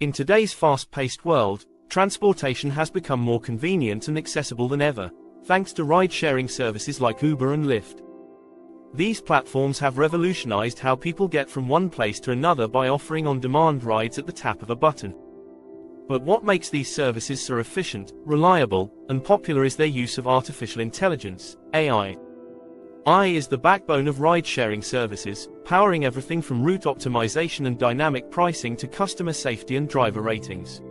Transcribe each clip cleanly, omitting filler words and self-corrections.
In today's fast-paced world, transportation has become more convenient and accessible than ever, thanks to ride-sharing services like Uber and Lyft. These platforms have revolutionized how people get from one place to another by offering on-demand rides at the tap of a button. But what makes these services so efficient, reliable, and popular is their use of artificial intelligence, AI. AI is the backbone of ride-sharing services, powering everything from route optimization and dynamic pricing to customer safety and driver ratings.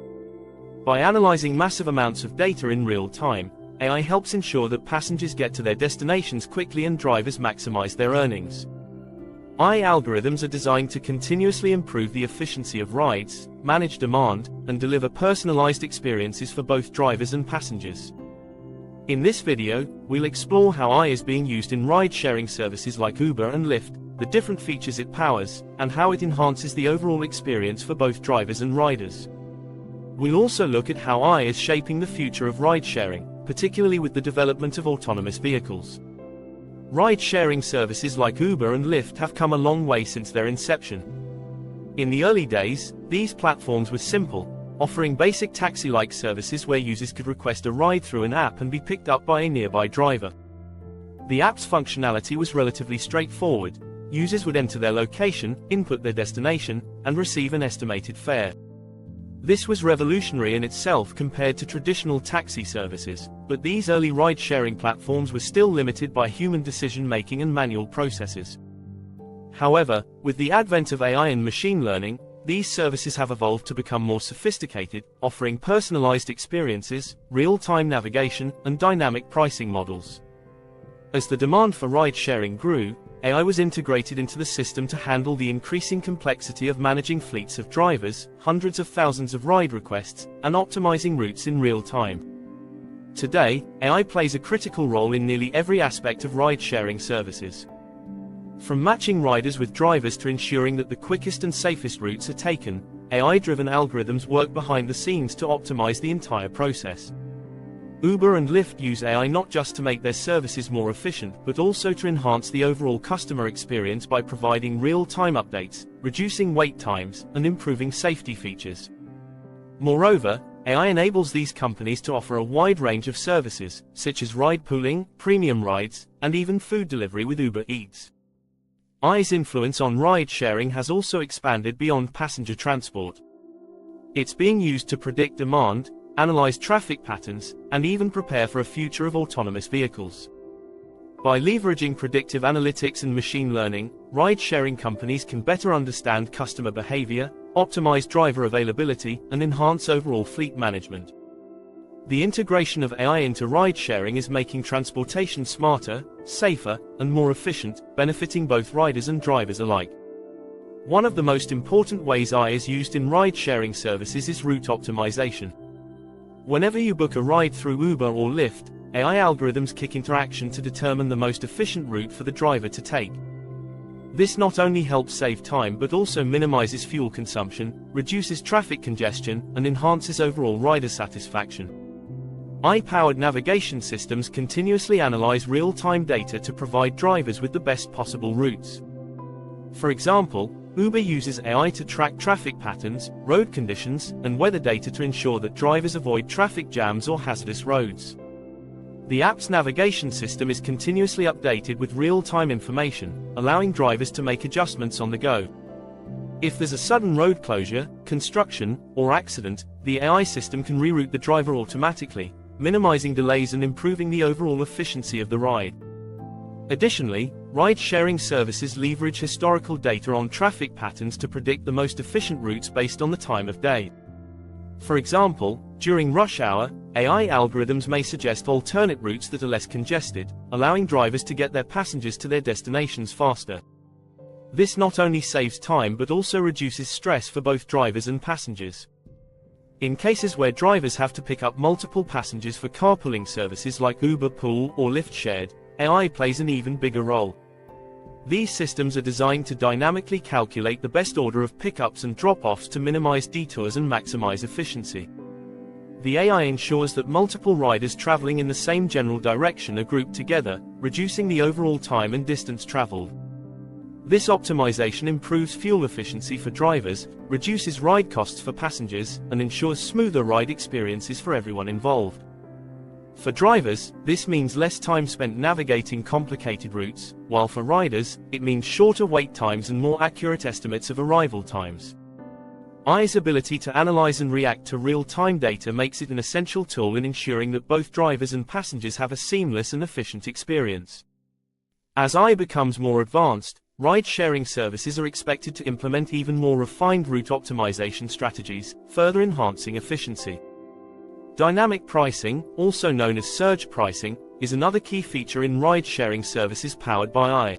By analyzing massive amounts of data in real time, AI helps ensure that passengers get to their destinations quickly and drivers maximize their earnings. AI algorithms are designed to continuously improve the efficiency of rides, manage demand, and deliver personalized experiences for both drivers and passengers. In this video, we'll explore how AI is being used in ride-sharing services like Uber and Lyft, the different features it powers, and how it enhances the overall experience for both drivers and riders. We'll also look at how AI is shaping the future of ride-sharing, particularly with the development of autonomous vehicles. Ride-sharing services like Uber and Lyft have come a long way since their inception. In the early days, these platforms were simple, offering basic taxi-like services where users could request a ride through an app and be picked up by a nearby driver. The app's functionality was relatively straightforward. Users would enter their location, input their destination, and receive an estimated fare. This was revolutionary in itself compared to traditional taxi services, but these early ride-sharing platforms were still limited by human decision-making and manual processes. However, with the advent of AI and machine learning, these services have evolved to become more sophisticated, offering personalized experiences, real-time navigation, and dynamic pricing models. As the demand for ride-sharing grew, AI was integrated into the system to handle the increasing complexity of managing fleets of drivers, hundreds of thousands of ride requests, and optimizing routes in real time. Today, AI plays a critical role in nearly every aspect of ride-sharing services. From matching riders with drivers to ensuring that the quickest and safest routes are taken, AI-driven algorithms work behind the scenes to optimize the entire process. Uber and Lyft use AI not just to make their services more efficient but also to enhance the overall customer experience by providing real-time updates, reducing wait times, and improving safety features. Moreover, AI enables these companies to offer a wide range of services, such as ride-pooling, premium rides, and even food delivery with Uber Eats. AI's influence on ride-sharing has also expanded beyond passenger transport. It's being used to predict demand, analyze traffic patterns, and even prepare for a future of autonomous vehicles. By leveraging predictive analytics and machine learning, ride-sharing companies can better understand customer behavior, optimize driver availability, and enhance overall fleet management. The integration of AI into ride-sharing is making transportation smarter, safer, and more efficient, benefiting both riders and drivers alike. One of the most important ways AI is used in ride-sharing services is route optimization. Whenever you book a ride through Uber or Lyft, AI algorithms kick into action to determine the most efficient route for the driver to take. This not only helps save time but also minimizes fuel consumption, reduces traffic congestion, and enhances overall rider satisfaction. AI-powered navigation systems continuously analyze real-time data to provide drivers with the best possible routes. For example, Uber uses AI to track traffic patterns, road conditions, and weather data to ensure that drivers avoid traffic jams or hazardous roads. The app's navigation system is continuously updated with real-time information, allowing drivers to make adjustments on the go. If there's a sudden road closure, construction, or accident, the AI system can reroute the driver automatically, minimizing delays and improving the overall efficiency of the ride. Additionally, ride-sharing services leverage historical data on traffic patterns to predict the most efficient routes based on the time of day. For example, during rush hour, AI algorithms may suggest alternate routes that are less congested, allowing drivers to get their passengers to their destinations faster. This not only saves time but also reduces stress for both drivers and passengers. In cases where drivers have to pick up multiple passengers for carpooling services like Uber Pool or Lyft Shared, AI plays an even bigger role. These systems are designed to dynamically calculate the best order of pickups and drop-offs to minimize detours and maximize efficiency. The AI ensures that multiple riders traveling in the same general direction are grouped together, reducing the overall time and distance traveled. This optimization improves fuel efficiency for drivers, reduces ride costs for passengers, and ensures smoother ride experiences for everyone involved. For drivers, this means less time spent navigating complicated routes, while for riders, it means shorter wait times and more accurate estimates of arrival times. AI's ability to analyze and react to real-time data makes it an essential tool in ensuring that both drivers and passengers have a seamless and efficient experience. As AI becomes more advanced, ride-sharing services are expected to implement even more refined route optimization strategies, further enhancing efficiency. Dynamic pricing, also known as surge pricing, is another key feature in ride-sharing services powered by AI.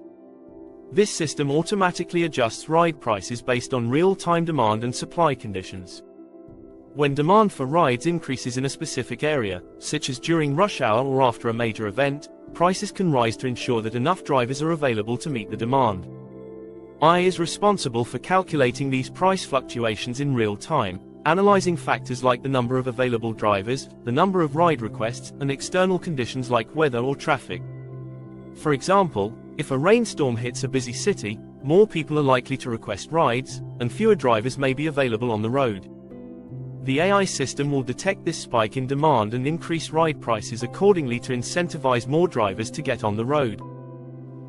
This system automatically adjusts ride prices based on real-time demand and supply conditions. When demand for rides increases in a specific area, such as during rush hour or after a major event, prices can rise to ensure that enough drivers are available to meet the demand. AI is responsible for calculating these price fluctuations in real time, analyzing factors like the number of available drivers, the number of ride requests, and external conditions like weather or traffic. For example, if a rainstorm hits a busy city, more people are likely to request rides, and fewer drivers may be available on the road. The AI system will detect this spike in demand and increase ride prices accordingly to incentivize more drivers to get on the road.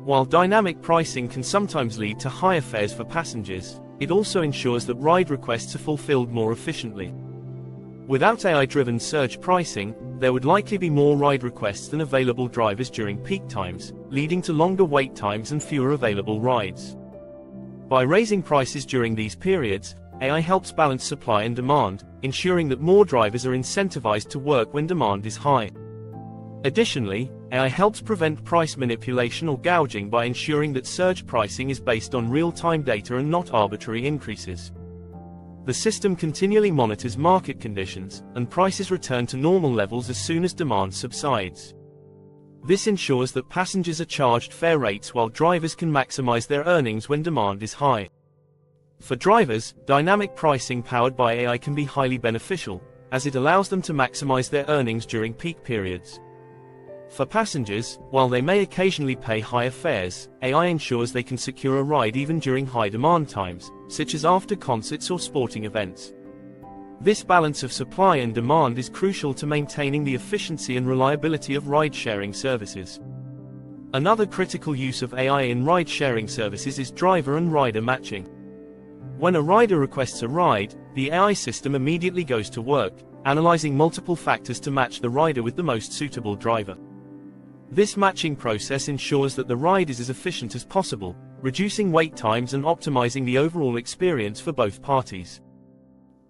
While dynamic pricing can sometimes lead to higher fares for passengers, it also ensures that ride requests are fulfilled more efficiently. Without AI-driven surge pricing, there would likely be more ride requests than available drivers during peak times, leading to longer wait times and fewer available rides. By raising prices during these periods, AI helps balance supply and demand, ensuring that more drivers are incentivized to work when demand is high. Additionally, AI helps prevent price manipulation or gouging by ensuring that surge pricing is based on real-time data and not arbitrary increases. The system continually monitors market conditions, and prices return to normal levels as soon as demand subsides. This ensures that passengers are charged fair rates while drivers can maximize their earnings when demand is high. For drivers, dynamic pricing powered by AI can be highly beneficial, as it allows them to maximize their earnings during peak periods. For passengers, while they may occasionally pay higher fares, AI ensures they can secure a ride even during high demand times, such as after concerts or sporting events. This balance of supply and demand is crucial to maintaining the efficiency and reliability of ride-sharing services. Another critical use of AI in ride-sharing services is driver and rider matching. When a rider requests a ride, the AI system immediately goes to work, analyzing multiple factors to match the rider with the most suitable driver. This matching process ensures that the ride is as efficient as possible, reducing wait times and optimizing the overall experience for both parties.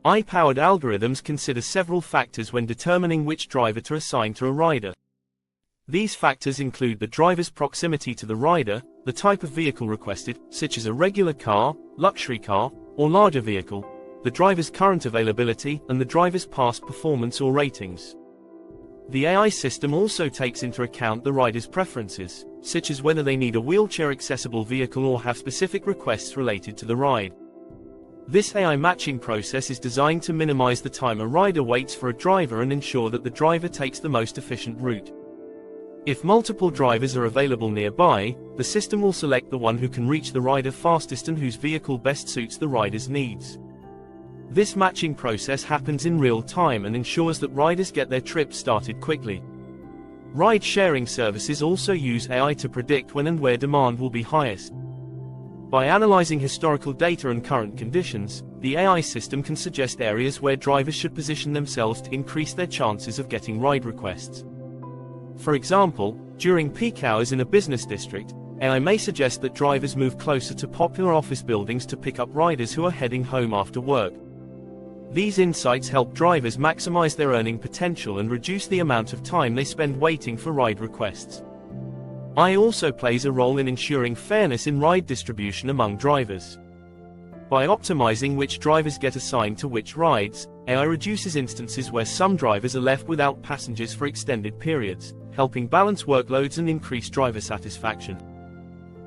AI-powered algorithms consider several factors when determining which driver to assign to a rider. These factors include the driver's proximity to the rider, the type of vehicle requested, such as a regular car, luxury car, or larger vehicle, the driver's current availability, and the driver's past performance or ratings. The AI system also takes into account the rider's preferences, such as whether they need a wheelchair-accessible vehicle or have specific requests related to the ride. This AI matching process is designed to minimize the time a rider waits for a driver and ensure that the driver takes the most efficient route. If multiple drivers are available nearby, the system will select the one who can reach the rider fastest and whose vehicle best suits the rider's needs. This matching process happens in real time and ensures that riders get their trip started quickly. Ride-sharing services also use AI to predict when and where demand will be highest. By analyzing historical data and current conditions, the AI system can suggest areas where drivers should position themselves to increase their chances of getting ride requests. For example, during peak hours in a business district, AI may suggest that drivers move closer to popular office buildings to pick up riders who are heading home after work. These insights help drivers maximize their earning potential and reduce the amount of time they spend waiting for ride requests. AI also plays a role in ensuring fairness in ride distribution among drivers. By optimizing which drivers get assigned to which rides, AI reduces instances where some drivers are left without passengers for extended periods, helping balance workloads and increase driver satisfaction.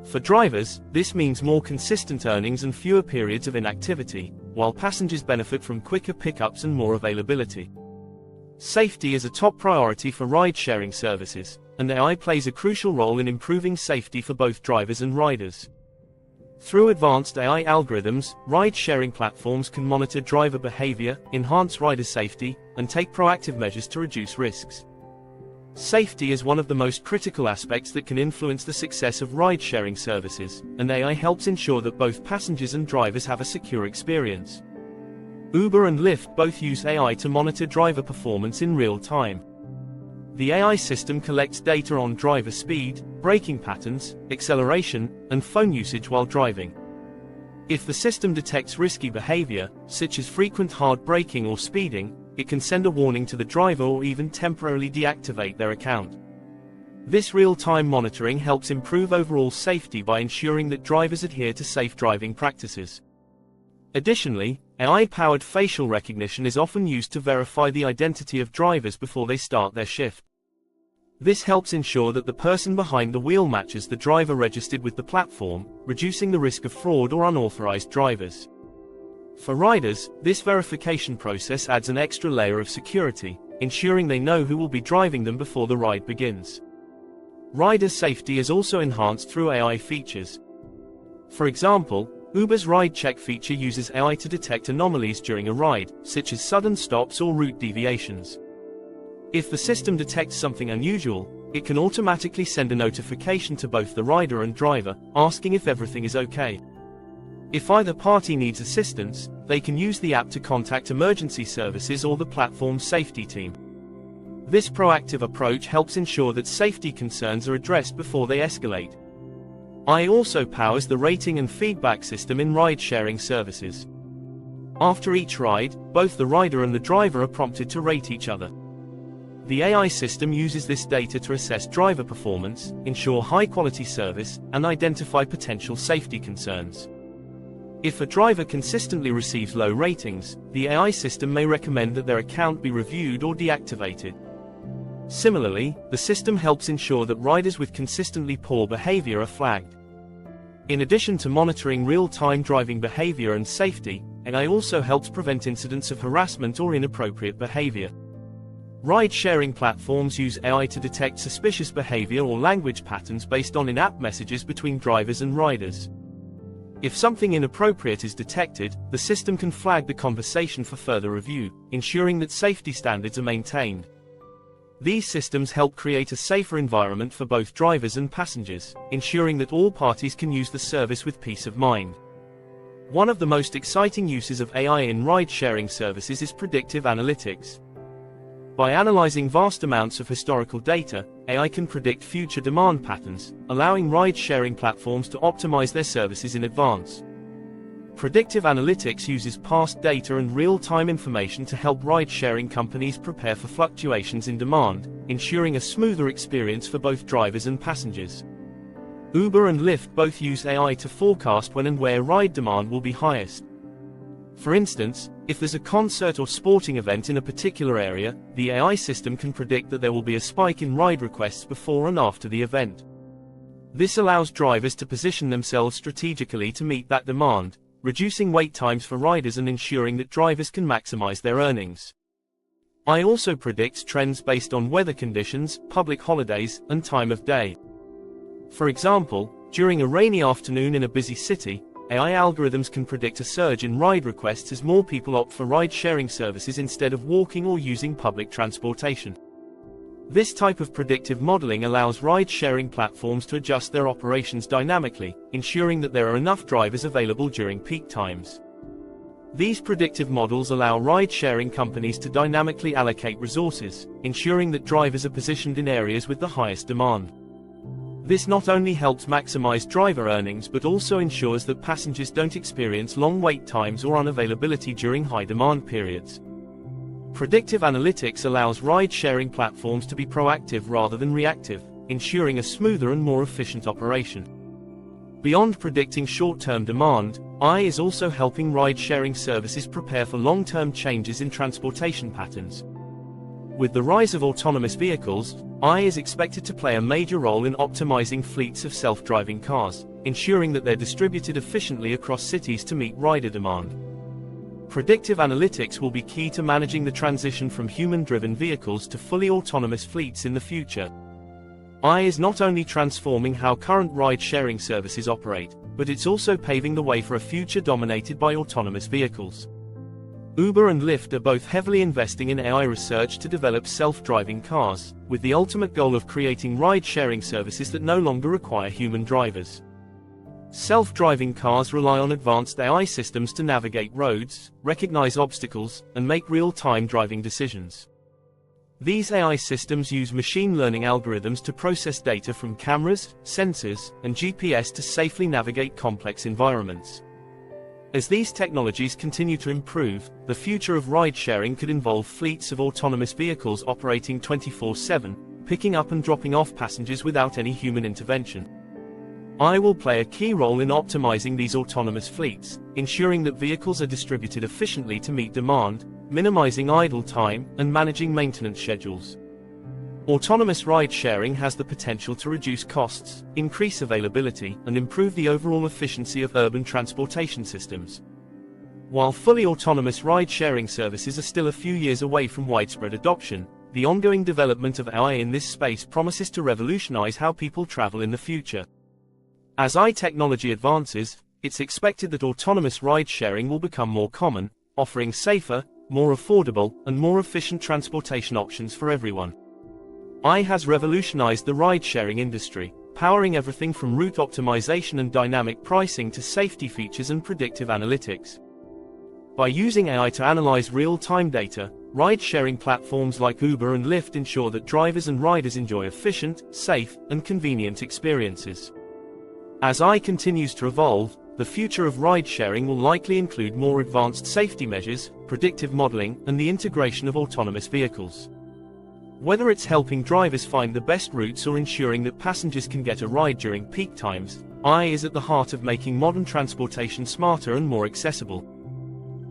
For drivers, this means more consistent earnings and fewer periods of inactivity, while passengers benefit from quicker pickups and more availability. Safety is a top priority for ride-sharing services, and AI plays a crucial role in improving safety for both drivers and riders. Through advanced AI algorithms, ride-sharing platforms can monitor driver behavior, enhance rider safety, and take proactive measures to reduce risks. Safety is one of the most critical aspects that can influence the success of ride-sharing services, and AI helps ensure that both passengers and drivers have a secure experience. Uber and Lyft both use AI to monitor driver performance in real time. The AI system collects data on driver speed, braking patterns, acceleration, and phone usage while driving. If the system detects risky behavior, such as frequent hard braking or speeding, it can send a warning to the driver or even temporarily deactivate their account. This real-time monitoring helps improve overall safety by ensuring that drivers adhere to safe driving practices. Additionally, AI-powered facial recognition is often used to verify the identity of drivers before they start their shift. This helps ensure that the person behind the wheel matches the driver registered with the platform, reducing the risk of fraud or unauthorized drivers. For riders, this verification process adds an extra layer of security, ensuring they know who will be driving them before the ride begins. Rider safety is also enhanced through AI features. For example, Uber's Ride Check feature uses AI to detect anomalies during a ride, such as sudden stops or route deviations. If the system detects something unusual, it can automatically send a notification to both the rider and driver, asking if everything is okay. If either party needs assistance, they can use the app to contact emergency services or the platform's safety team. This proactive approach helps ensure that safety concerns are addressed before they escalate. AI also powers the rating and feedback system in ride-sharing services. After each ride, both the rider and the driver are prompted to rate each other. The AI system uses this data to assess driver performance, ensure high-quality service, and identify potential safety concerns. If a driver consistently receives low ratings, the AI system may recommend that their account be reviewed or deactivated. Similarly, the system helps ensure that riders with consistently poor behavior are flagged. In addition to monitoring real-time driving behavior and safety, AI also helps prevent incidents of harassment or inappropriate behavior. Ride-sharing platforms use AI to detect suspicious behavior or language patterns based on in-app messages between drivers and riders. If something inappropriate is detected, the system can flag the conversation for further review, ensuring that safety standards are maintained. These systems help create a safer environment for both drivers and passengers, ensuring that all parties can use the service with peace of mind. One of the most exciting uses of AI in ride-sharing services is predictive analytics. By analyzing vast amounts of historical data, AI can predict future demand patterns, allowing ride-sharing platforms to optimize their services in advance. Predictive analytics uses past data and real-time information to help ride-sharing companies prepare for fluctuations in demand, ensuring a smoother experience for both drivers and passengers. Uber and Lyft both use AI to forecast when and where ride demand will be highest. For instance, if there's a concert or sporting event in a particular area, the AI system can predict that there will be a spike in ride requests before and after the event. This allows drivers to position themselves strategically to meet that demand, reducing wait times for riders and ensuring that drivers can maximize their earnings. AI also predicts trends based on weather conditions, public holidays, and time of day. For example, during a rainy afternoon in a busy city, AI algorithms can predict a surge in ride requests as more people opt for ride-sharing services instead of walking or using public transportation. This type of predictive modeling allows ride-sharing platforms to adjust their operations dynamically, ensuring that there are enough drivers available during peak times. These predictive models allow ride-sharing companies to dynamically allocate resources, ensuring that drivers are positioned in areas with the highest demand. This not only helps maximize driver earnings but also ensures that passengers don't experience long wait times or unavailability during high-demand periods. Predictive analytics allows ride-sharing platforms to be proactive rather than reactive, ensuring a smoother and more efficient operation. Beyond predicting short-term demand, AI is also helping ride-sharing services prepare for long-term changes in transportation patterns. With the rise of autonomous vehicles, AI is expected to play a major role in optimizing fleets of self-driving cars, ensuring that they're distributed efficiently across cities to meet rider demand. Predictive analytics will be key to managing the transition from human-driven vehicles to fully autonomous fleets in the future. AI is not only transforming how current ride-sharing services operate, but it's also paving the way for a future dominated by autonomous vehicles. Uber and Lyft are both heavily investing in AI research to develop self-driving cars, with the ultimate goal of creating ride-sharing services that no longer require human drivers. Self-driving cars rely on advanced AI systems to navigate roads, recognize obstacles, and make real-time driving decisions. These AI systems use machine learning algorithms to process data from cameras, sensors, and GPS to safely navigate complex environments. As these technologies continue to improve, the future of ride-sharing could involve fleets of autonomous vehicles operating 24/7, picking up and dropping off passengers without any human intervention. AI will play a key role in optimizing these autonomous fleets, ensuring that vehicles are distributed efficiently to meet demand, minimizing idle time, and managing maintenance schedules. Autonomous ride-sharing has the potential to reduce costs, increase availability, and improve the overall efficiency of urban transportation systems. While fully autonomous ride-sharing services are still a few years away from widespread adoption, the ongoing development of AI in this space promises to revolutionize how people travel in the future. As AI technology advances, it's expected that autonomous ride-sharing will become more common, offering safer, more affordable, and more efficient transportation options for everyone. AI has revolutionized the ride-sharing industry, powering everything from route optimization and dynamic pricing to safety features and predictive analytics. By using AI to analyze real-time data, ride-sharing platforms like Uber and Lyft ensure that drivers and riders enjoy efficient, safe, and convenient experiences. As AI continues to evolve, the future of ride-sharing will likely include more advanced safety measures, predictive modeling, and the integration of autonomous vehicles. Whether it's helping drivers find the best routes or ensuring that passengers can get a ride during peak times, AI is at the heart of making modern transportation smarter and more accessible.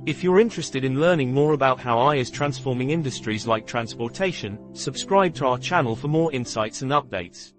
If you're interested in learning more about how AI is transforming industries like transportation, subscribe to our channel for more insights and updates.